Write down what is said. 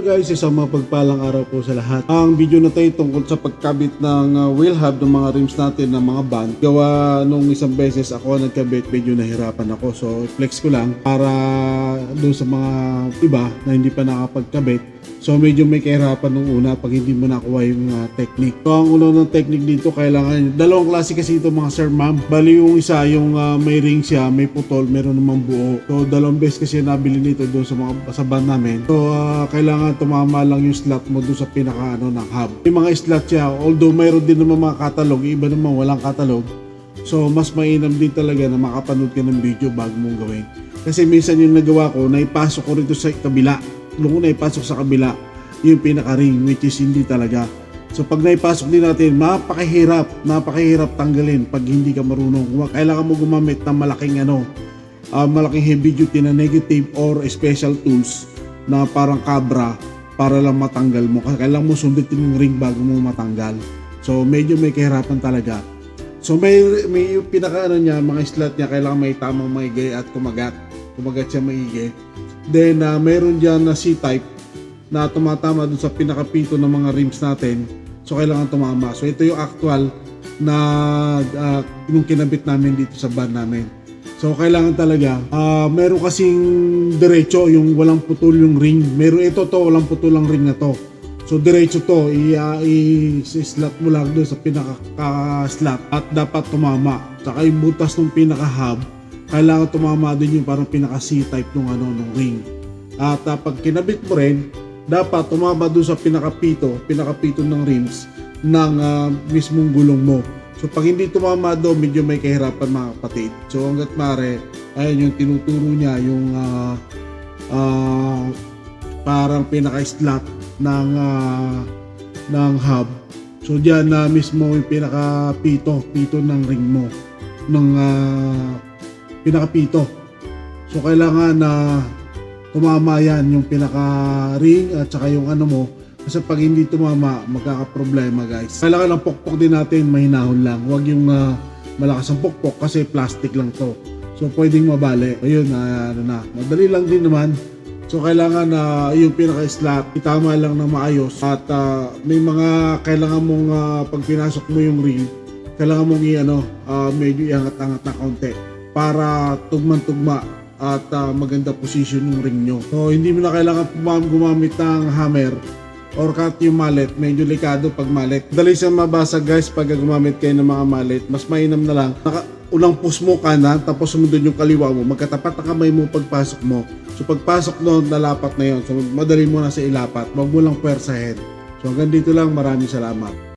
guys, isang mapagpalang araw po sa lahat. Ang video na tayo tungkol sa pagkabit ng wheel hub ng mga rims natin ng mga van. Gawa nung isang beses ako nagkabit, medyo nahirapan ako. So flex ko lang para doon sa mga iba na hindi pa nakapagkabit. So medyo may kahirapan nung una pag hindi mo nakuha yung technique. So ang ulo ng technique dito, kailangan dalawang klase kasi ito mga sir ma'am. Bali yung isa yung may ring siya, may putol, meron namang buo. So dalawang beses kasi nabili nito doon sa van namin. So kailangan tumama lang yung slot mo doon sa pinaka ng hub. Yung mga slot siya, although mayroon din naman mga catalog, iba naman walang catalog. So mas mainam din talaga na makapanood ka ng video bago mong gawin. Kasi minsan yung nagawa ko, naipasok ko rito sa kabila. Nung una ipasok sa kabila yung pinaka-ring, which is hindi talaga. So pag naipasok din natin, napakahirap tanggalin pag hindi ka marunong. Kailangan mo gumamit ng malaking heavy duty na negative or special tools na parang kabra para lang matanggal mo. Kailangan mo sundutin yung ring bago mo matanggal. So medyo may kahirapan talaga. So may yung pinaka niya, mga slot niya, kailangan may tamang maigi at kumagat siya maigi. Then mayroon dyan na C-type na tumatama dun sa pinakapito ng mga rims natin. So kailangan tumama. So ito yung actual na yung kinabit namin dito sa van namin. So kailangan talaga meron kasing diretso yung walang putol yung ring. Meron ito walang putol ang ring na to. So diretso to, i-slot mo lang doon sa pinaka-slot at dapat tumama. Saka yung butas ng pinaka-hub, kailangan tumama din yung parang pinaka C-type ng ring. At pag kinabit mo rin, dapat tumama doon sa pinakapito ng rims ng mismong gulong mo. So pag hindi tumama doon, medyo may kahirapan mga kapatid. So hanggat mare, ayun yung tinuturo niya, yung parang pinaka-slot ng hub. So diyan na mismo yung pinakapito ng ring mo ng pinakapito. So kailangan na tumama yan yung pinaka-ring at saka yung mo. Kasi pag hindi tumama, magkakaproblema guys. Kailangan ng pokpok din natin, mahinahon lang. Huwag yung malakas ang pokpok kasi plastic lang to. So pwedeng mabali. Ayun, madali lang din naman. So kailangan yung pinaka-slot, itama lang na maayos. At may mga kailangan mong pag pinasok mo yung ring, kailangan mong medyo iangat-angat na kaunti para tugman-tugma at maganda position yung ring nyo. So hindi mo na kailangan gumamit ng hammer or cut yung mallet. Medyo delikado pag mallet. Dali siyang mabasag guys pag gumamit kayo ng mga mallet. Mas mainam na lang unang push mo kanan tapos sumunod yung kaliwa mo. Magkatapat ang kamay mo pagpasok mo. So pagpasok doon, nalapat na yun. So madali mo na sa ilapat. Wag mo lang pwersahin. So hanggang dito lang. Maraming salamat.